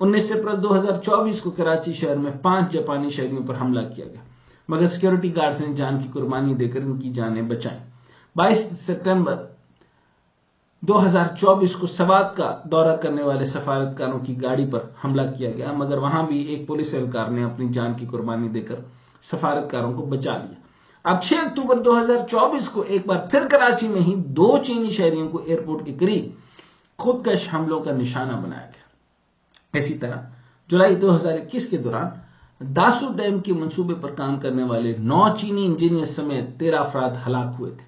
19 April 2024 کو کراچی شہر میں 5 جاپانی شہریوں پر حملہ کیا گیا، مگر سیکیورٹی گارڈز نے جان کی قربانی دے کر ان کی جانیں بچائیں۔ 22 ستمبر 2024 کو سوات کا دورہ کرنے والے سفارتکاروں کی گاڑی پر حملہ کیا گیا، مگر وہاں بھی ایک پولیس اہلکار نے اپنی جان کی قربانی دے کر سفارتکاروں کو بچا لیا۔ اب 6 اکتوبر 2024 کو ایک بار پھر کراچی میں ہی 2 چینی شہریوں کو ایئرپورٹ کے قریب خودکش حملوں کا نشانہ بنایا گیا۔ اسی طرح جولائی 2021 کے دوران داسو ڈیم کے منصوبے پر کام کرنے والے 9 چینی انجینئر سمیت 13 افراد ہلاک ہوئے تھے۔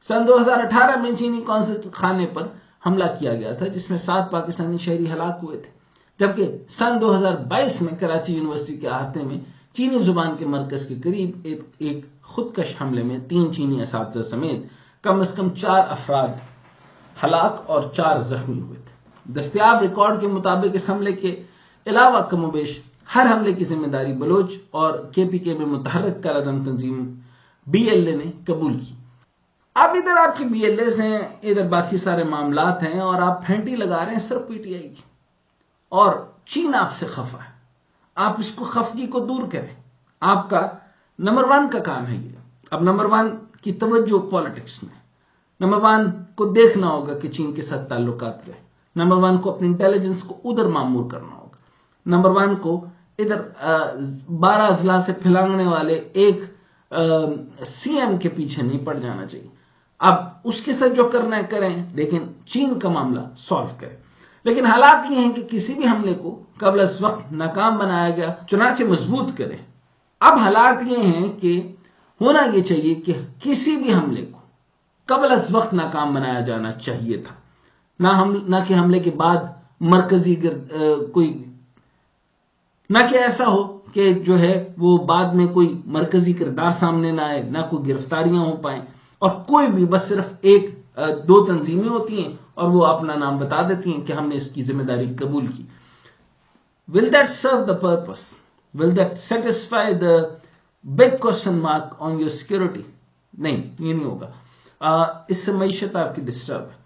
سن 2018 میں چینی قونصل خانے پر حملہ کیا گیا تھا، جس میں 7 پاکستانی شہری ہلاک ہوئے تھے، جبکہ سن 2022 میں کراچی یونیورسٹی کے احاطے میں چینی زبان کے مرکز کے قریب ایک خودکش حملے میں 3 چینی اساتذہ سمیت کم از کم 4 افراد ہلاک اور 4 زخمی ہوئے تھے۔ دستیاب ریکارڈ کے مطابق اس حملے کے علاوہ کم و بیش ہر حملے کی ذمہ داری بلوچ اور KPK میں متحرک کالعدم تنظیم BLA نے قبول کی۔ اب ادھر آپ کی BLAs ہیں، ادھر باقی سارے معاملات ہیں، اور آپ پھینٹی لگا رہے ہیں صرف PTI کی، اور چین آپ سے خفا ہے۔ آپ اس کو خفگی کو دور کریں۔ آپ کا نمبر 1 کا کام ہے یہ۔ اب نمبر 1 کی توجہ پالیٹکس میں، نمبر 1 کو دیکھنا ہوگا کہ چین کے ساتھ تعلقات کیا ہے۔ نمبر 1 کو اپنی انٹیلیجنس کو ادھر معمور کرنا ہوگا۔ نمبر 1 کو ادھر 12 اضلاع سے پھیلانے والے ایک CM کے پیچھے نہیں پڑ جانا چاہیے۔ اب اس کے ساتھ جو کرنا ہے کریں، لیکن چین کا معاملہ سالو کریں۔ لیکن حالات یہ ہیں کہ کسی بھی حملے کو قبل از وقت ناکام بنایا گیا، چنانچہ مضبوط کریں۔ اب حالات یہ ہیں کہ ہونا یہ چاہیے کہ کسی بھی حملے کو قبل از وقت ناکام بنایا جانا چاہیے تھا، نہ کہ حملے کے بعد نہ کہ ایسا ہو کہ جو ہے وہ بعد میں کوئی مرکزی کردار سامنے نہ آئے، نہ کوئی گرفتاریاں ہو پائیں، اور کوئی بھی بس صرف 1-2 تنظیمیں ہوتی ہیں اور وہ اپنا نام بتا دیتی ہیں کہ ہم نے اس کی ذمہ داری قبول کی۔ Will that serve the purpose? Will that satisfy the big question mark on your security? نہیں، یہ نہیں ہوگا۔ اس سے معیشت آپ کی ڈسٹرب ہے،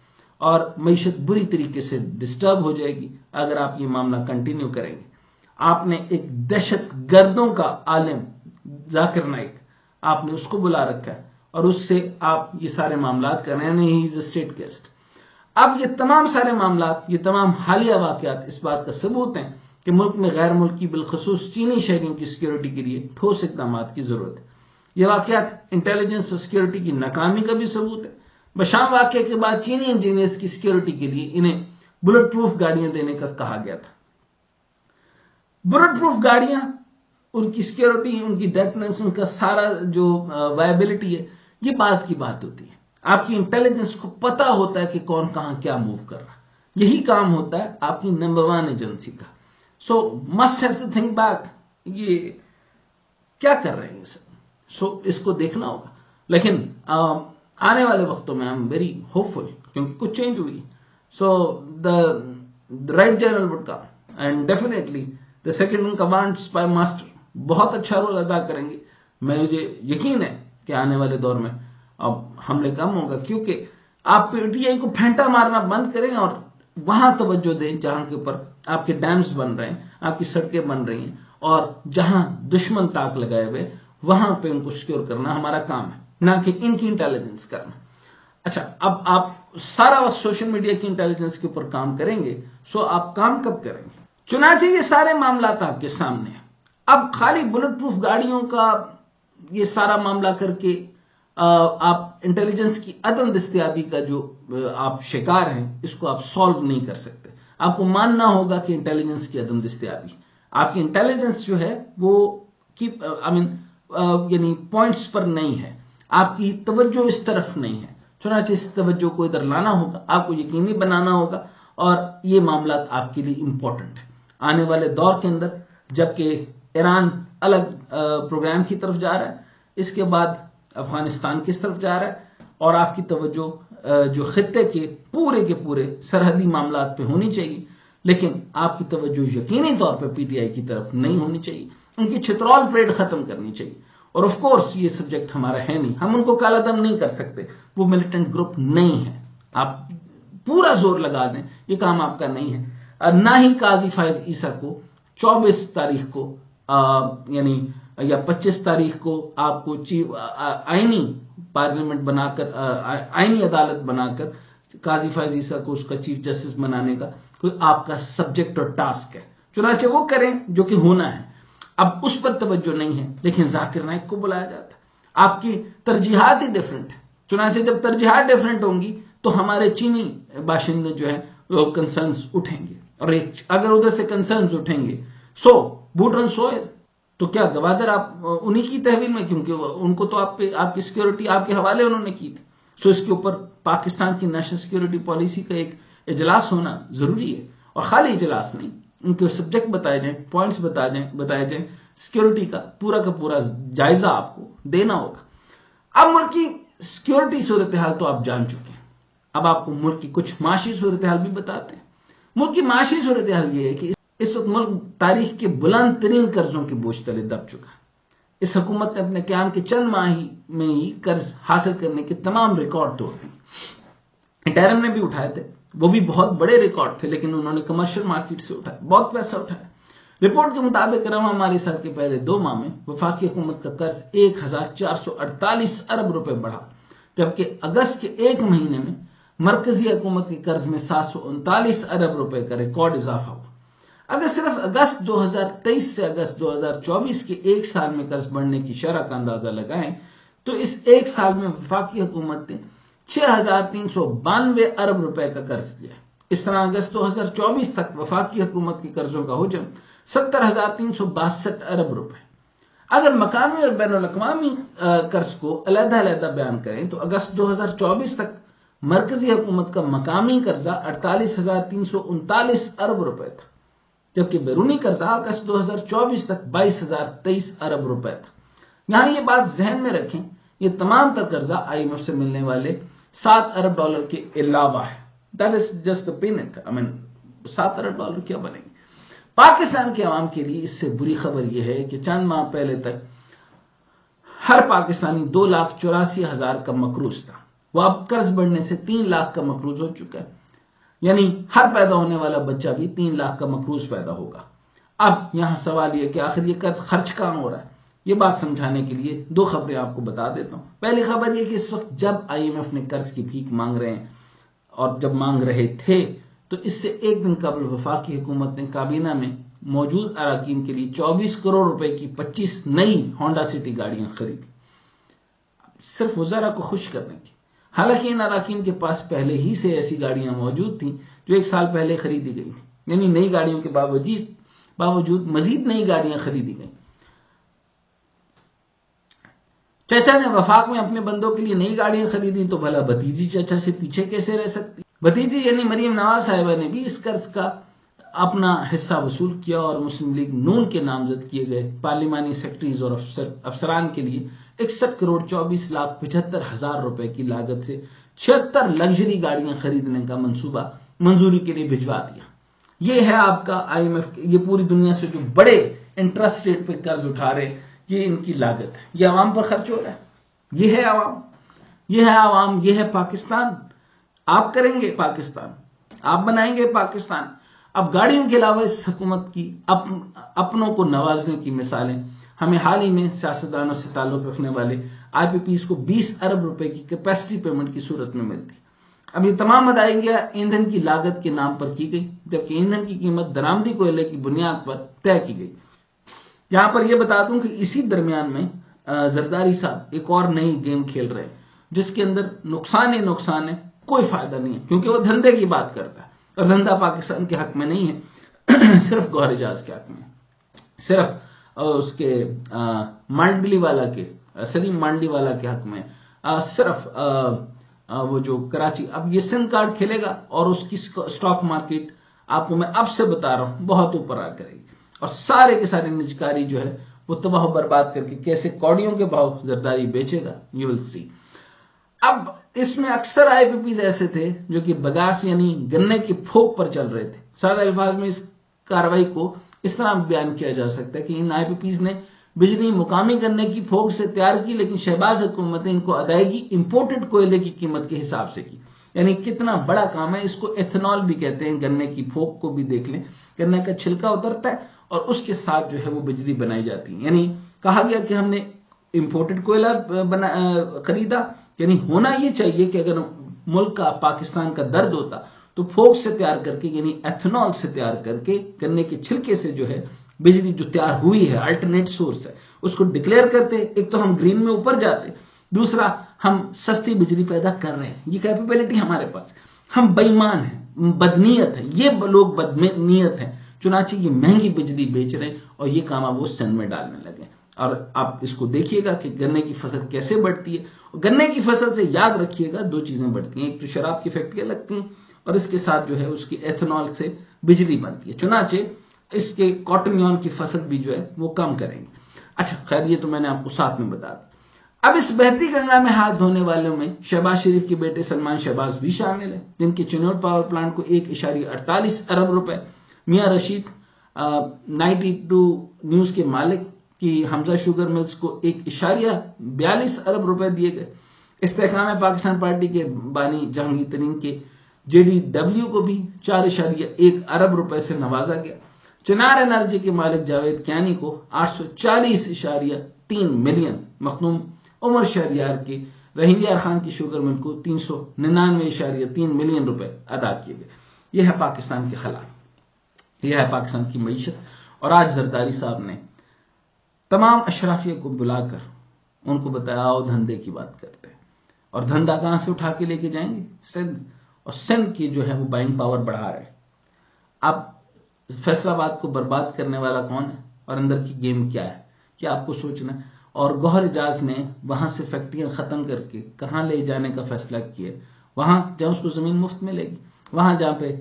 اور معیشت بری طریقے سے ڈسٹرب ہو جائے گی اگر آپ یہ معاملہ کنٹینیو کریں گے۔ آپ نے ایک دہشت گردوں کا عالم ذاکر نائک، آپ نے اس کو بلا رکھا ہے، اور اس سے آپ یہ سارے معاملات کر رہے ہیں۔ ہی از اے اسٹیٹ گیسٹ۔ اب یہ تمام سارے معاملات، یہ تمام حالیہ واقعات اس بات کا ثبوت ہیں کہ ملک میں غیر ملکی بالخصوص چینی شہریوں کی سیکیورٹی کے لیے ٹھوس اقدامات کی ضرورت ہے۔ یہ واقعات انٹیلیجنس اور سیکیورٹی کی ناکامی کا بھی ثبوت ہے۔ بشام واقعے کے بعد چینی انجینئرز کی سیکیورٹی کے لیے انہیں بلٹ پروف گاڑیاں دینے کا کہا گیا تھا۔ بلٹ پروف گاڑیاں، ان کی سیکیورٹی، ان کی ڈیٹنس، ان کا سارا جو وائبلٹی ہے، یہ بات کی بات ہوتی ہے۔ آپ کی انٹیلیجنس کو پتا ہوتا ہے کہ کون کہاں کیا موو کر رہا ہے۔ یہی کام ہوتا ہے آپ کی نمبر 1 ایجنسی کا۔ So must have to think back, یہ کیا کر رہے ہیں سر؟ سو اس کو دیکھنا ہوگا۔ لیکن آنے والے وقتوں میں I am very hopeful, کیونکہ کچھ چینج ہوئی۔ So the right general would come, and definitely the second in command spy master بہت اچھا رول ادا کریں گے۔ مجھے یقین ہے کہ آنے والے دور میں اب حملے کم ہوگا، کیونکہ آپ PTI کو پھینٹا مارنا بند کریں اور وہاں توجہ دیں جہاں کے اوپر آپ کے ڈیمز بن رہے ہیں، آپ کی سڑکیں بن رہی ہیں، اور جہاں دشمن تاک لگائے ہوئے وہاں پہ ان کو سیکیور کرنا ہمارا کام ہے، نہ کہ ان کی انٹیلیجنس کرنا۔ اچھا، اب آپ سارا وقت سوشل میڈیا کی انٹیلیجنس کے اوپر کام کریں گے، سو آپ کام کب کریں گے؟ چنانچہ یہ سارے معاملات آپ کے سامنے ہیں۔ اب خالی بلٹ پروف گاڑیوں کا یہ سارا معاملہ کر کے آپ انٹیلیجنس کی عدم دستیابی کا جو آپ شکار ہیں، اس کو آپ سالو نہیں کر سکتے۔ آپ کو ماننا ہوگا کہ انٹیلیجنس کی عدم دستیابی، آپ کی انٹیلیجنس جو ہے وہ یعنی پوائنٹس پر نہیں ہے، آپ کی توجہ اس طرف نہیں ہے۔ چنانچہ اس توجہ کو ادھر لانا ہوگا، آپ کو یقینی بنانا ہوگا، اور یہ معاملات آپ کے لیے امپورٹنٹ ہیں آنے والے دور کے اندر، جبکہ ایران الگ پروگرام کی طرف جا رہا ہے، اس کے بعد افغانستان کس طرف جا رہا ہے، اور آپ کی توجہ جو خطے کے پورے سرحدی معاملات پہ ہونی چاہیے، لیکن آپ کی توجہ یقینی طور پہ PTI کی طرف نہیں ہونی چاہیے۔ ان کی چترال پریڈ ختم کرنی چاہیے، اور آف کورس یہ سبجیکٹ ہمارا ہے نہیں، ہم ان کو کالا دم نہیں کر سکتے، وہ ملیٹنٹ گروپ نہیں ہے۔ آپ پورا زور لگا دیں، یہ کام آپ کا نہیں ہے۔ نہ ہی قاضی فائز عیسیٰ کو 24 تاریخ کو یعنی یا 25 تاریخ کو آپ کو آئینی پارلیمنٹ بنا کر آئینی عدالت بنا کر قاضی فائز عیسیٰ کو اس کا چیف جسٹس بنانے کا کوئی آپ کا سبجیکٹ اور ٹاسک ہے. چنانچہ وہ کریں جو کہ ہونا ہے. اب اس پر توجہ نہیں ہے، لیکن ذاکر نائک کو بلایا جاتا ہے. آپ کی ترجیحات ہی ڈیفرنٹ ہے. چنانچہ جب ترجیحات ڈیفرنٹ ہوں گی تو ہمارے چینی باشندے جو ہیں وہ کنسرنز اٹھیں گے، اور اگر ادھر سے کنسرنز اٹھیں گے بوٹ آن سوئل تو کیا گوادر آپ انہی کی تحویل میں، کیونکہ ان کو تو آپ کی سیکیورٹی آپ کے حوالے انہوں نے کی تھی. اس کے اوپر پاکستان کی نیشنل سیکیورٹی پالیسی کا ایک اجلاس ہونا ضروری ہے، اور خالی اجلاس نہیں، ان کے سبجیکٹ بتائے جائیں، پوائنٹس بتائے جائیں، سیکیورٹی کا پورا جائزہ آپ کو دینا ہوگا. اب ملک کی سیکیورٹی صورتحال تو آپ جان چکے ہیں. اب آپ کو ملک کی کچھ معاشی صورتحال بھی بتاتے ہیں. ملک کی معاشی صورتحال یہ ہے کہ اس وقت ملک تاریخ کے بلند ترین قرضوں کے بوجھ تلے دب چکا ہے. اس حکومت نے اپنے قیام کے چند ماہ میں ہی قرض حاصل کرنے کے تمام ریکارڈ توڑ دیے. ٹیرم نے بھی اٹھائے تھے، وہ بھی بہت بڑے ریکارڈ تھے، لیکن انہوں نے کمرشل مارکیٹ سے اٹھایا، بہت پیسہ اٹھایا. رپورٹ کے مطابق رواں مالی سال کے پہلے 2 ماہ میں وفاقی حکومت کا قرض 1448 ارب روپے بڑھا، جبکہ اگست کے 1 مہینے میں مرکزی حکومت کے قرض میں 739 ارب روپے کا ریکارڈ اضافہ ہوا. اگر صرف اگست 2023 سے اگست 2024 کے ایک سال میں قرض بڑھنے کی شرح کا اندازہ لگائیں تو اس ایک سال میں وفاقی حکومت نے 6392 ارب روپے کا قرض لیا. اس طرح اگست 2024 تک وفاقی حکومت کے قرضوں کا حجم 70,362 ارب روپے. اگر مقامی اور بین الاقوامی قرض کو علیحدہ بیان کریں تو اگست 2024 تک مرکزی حکومت کا مقامی قرضہ 48,339 ارب روپے تھا، جبکہ بیرونی قرضہ اگست 2024 تک 22,023 ارب روپے تھا. یہاں یہ بات ذہن میں رکھیں، یہ تمام تر قرضہ IMF سے ملنے والے 7 ارب ڈالر کے علاوہ ہے. That is just the peanut. 7 Arab dollar کیا بنے گی؟ پاکستان کے عوام کے لیے اس سے بری خبر یہ ہے کہ چند ماہ پہلے تک ہر پاکستانی 2,84,000 کا مقروض تھا. وہ اب قرض بڑھنے سے 3 لاکھ کا مقروض ہو چکا ہے. یعنی ہر پیدا ہونے والا بچہ بھی 3 لاکھ کا مقروض پیدا ہوگا. اب یہاں سوال یہ کہ آخر یہ قرض خرچ کہاں ہو رہا ہے؟ یہ بات سمجھانے کے لیے 2 خبریں آپ کو بتا دیتا ہوں. پہلی خبر یہ کہ اس وقت جب IMF نے قرض کی بھیک مانگ رہے ہیں، اور جب مانگ رہے تھے تو اس سے ایک دن قبل وفاقی حکومت نے کابینہ میں موجود اراکین کے لیے 24 کروڑ روپے کی 25 نئی ہونڈا سٹی گاڑیاں خریدی، صرف وزراء کو خوش کرنے کی. حالانکہ ان اراکین کے پاس پہلے ہی سے ایسی گاڑیاں موجود تھیں جو 1 سال پہلے خریدی گئی تھیں. یعنی نئی گاڑیوں کے باوجود مزید نئی گاڑیاں خریدی گئیں. چچا نے وفاق میں اپنے بندوں کے لیے نئی گاڑیاں خریدی تو بھلا بھتیجی چچا سے پیچھے کیسے رہ سکتی؟ بھتیجی یعنی مریم نواز صاحبہ نے بھی اس قرض کا اپنا حصہ وصول کیا اور مسلم لیگ نون کے نامزد کیے گئے پارلیمانی سیکرٹریز اور افسران کے لیے 61 کروڑ 24 لاکھ 75 ہزار روپے کی لاگت سے 76 لگژری گاڑیاں خریدنے کا منصوبہ منظوری کے لیے بھجوا دیا. یہ ہے آپ کا IMF، یہ پوری دنیا سے جو بڑے انٹرسٹ ریٹ پہ قرض اٹھا رہے، یہ ان کی لاگت ہے. یہ عوام پر خرچ ہو رہا ہے. یہ ہے عوام، یہ ہے پاکستان. آپ کریں گے پاکستان، آپ بنائیں گے پاکستان. اب گاڑیوں کے علاوہ اس حکومت کی اپنوں کو نوازنے کی مثالیں ہمیں حال ہی میں سیاستدانوں سے تعلق رکھنے والے IPPs کو 20 ارب روپے کی کیپیسٹی پیمنٹ کی صورت میں ملتی. اب یہ تمام ادائیگیاں ایندھن کی لاگت کے نام پر کی گئی، جبکہ ایندھن کی قیمت درآمدی کوئلے کی بنیاد پر طے کی گئی. یہاں پر یہ بتا دوں کہ اسی درمیان میں زرداری صاحب ایک اور نئی گیم کھیل رہے ہیں جس کے اندر نقصان ہے، کوئی فائدہ نہیں ہے، کیونکہ وہ دھندے کی بات کرتا ہے، اور دھندا پاکستان کے حق میں نہیں ہے، صرف گوہر اجاز کے حق میں، صرف اس کے مانڈلی والا کے سلیم مانڈلی والا کے حق میں، صرف وہ جو کراچی اب یہ سم کارڈ کھیلے گا اور اس کی سٹاک مارکیٹ آپ کو میں اب سے بتا رہا ہوں بہت اوپر آ کرے گی، اور سارے کے سارے نجکاری جو ہے وہ تباہ و برباد کر کے کیسے کوڑیوں کے بھاؤ زرداری بیچے گا، یو ول سی. اب اس میں اکثر IPPs ایسے تھے جو کہ بگاس یعنی گنے کی پھوک پر چل رہے تھے. سادہ الفاظ میں اس کارروائی کو اس طرح بیان کیا جا سکتا ہے کہ ان IPPs نے بجلی مقامی گنے کی پھوک سے تیار کی، لیکن شہباز حکومت نے ان کو ادائیگی امپورٹڈ کوئلے کی قیمت کے حساب سے کی. یعنی کتنا بڑا کام ہے. اس کو ایتھنال بھی کہتے ہیں. گنے کی پھوک کو بھی دیکھ لیں, گنے کا چھلکا اترتا ہے اور اس کے ساتھ جو ہے وہ بجلی بنائی جاتی ہے. یعنی کہا گیا کہ ہم نے امپورٹڈ کوئلہ خریدا, یعنی ہونا یہ چاہیے کہ اگر ملک کا پاکستان کا درد ہوتا تو پھوک سے تیار کر کے, یعنی ایتھنال سے تیار کر کے, گنے کے چھلکے سے جو ہے بجلی جو تیار ہوئی ہے الٹرنیٹ سورس ہے اس کو ڈکلیئر کرتے. ایک تو ہم گرین میں اوپر جاتے, دوسرا ہم سستی بجلی پیدا کر رہے ہیں. یہ کیپیبلٹی ہمارے پاس. ہم بے ایمان ہیں, بدنیت ہیں, یہ لوگ بدنیت ہیں, چنانچہ یہ مہنگی بجلی بیچ رہے ہیں اور یہ کام آپ وہ سند میں ڈالنے لگے. اور آپ اس کو دیکھیے گا کہ گنے کی فصل کیسے بڑھتی ہے. گنے کی فصل سے یاد رکھیے گا دو چیزیں بڑھتی ہیں, ایک تو شراب کی فیکٹریاں لگتی ہیں اور اس کے ساتھ جو ہے اس کی ایتھنال سے بجلی بنتی ہے. چنانچہ اس کے کاٹن یارن کی فصل بھی جو ہے وہ کم کریں گے. اچھا خیر, یہ تو میں نے آپ کو ساتھ میں بتا دیا. اب اس بہتی گنگا میں ہاتھ دھونے والوں میں شہباز شریف کے بیٹے سلمان شہباز بھی شامل ہیں, جن کے چنور پاور پلانٹ کو 1.48 ارب روپے, میاں رشید 92 نیوز کے مالک کی حمزہ شوگر ملز کو 1.42 ارب روپے دیے گئے. استحکام پاکستان پارٹی کے بانی جہانگیر ترین کے JDW کو بھی 4.1 ارب روپے سے نوازا گیا. چنار انرجی کے مالک جاوید کیانی کو 840.3 ملین, مخدوم عمر شہریار کے رحیم خان کی شوگر مل کو 399.3 ملین روپے ادا کیے گئے. یہ ہے پاکستان کے حالات, یہ ہے پاکستان کی معیشت. اور آج زرداری صاحب نے تمام اشرافیہ کو بلا کر ان کو بتایا آؤ دھندے کی بات کرتے ہیں. اور دھندا کہاں سے اٹھا کے لے کے جائیں گے؟ سندھ. اور سندھ کی جو ہے وہ بائنگ پاور بڑھا رہے. اب فیصل آباد کو برباد کرنے والا کون ہے اور اندر کی گیم کیا ہے, کیا آپ کو سوچنا ہے. اور گوہر اجاز نے وہاں سے فیکٹریاں ختم کر کے کہاں لے جانے کا فیصلہ کیا, وہاں جہاں اس کو زمین مفت ملے گی, وہاں جہاں پہ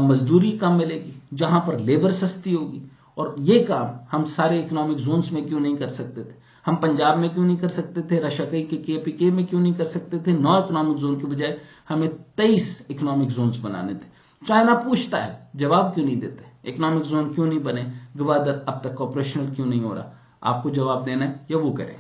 مزدوری کم ملے گی, جہاں پر لیبر سستی ہوگی. اور یہ کام ہم سارے اکنامک زونز میں کیوں نہیں کر سکتے تھے؟ ہم پنجاب میں کیوں نہیں کر سکتے تھے؟ رشکئی کے KPK میں کیوں نہیں کر سکتے تھے؟ 9 اکنامک زون کے بجائے ہمیں 23 اکنامک زونز بنانے تھے. چائنا پوچھتا ہے جواب کیوں نہیں دیتے, اکنامک زون کیوں نہیں بنے, گوادر اب تک آپریشنل کیوں نہیں ہو رہا؟ آپ کو جواب دینا ہے یا وہ کریں.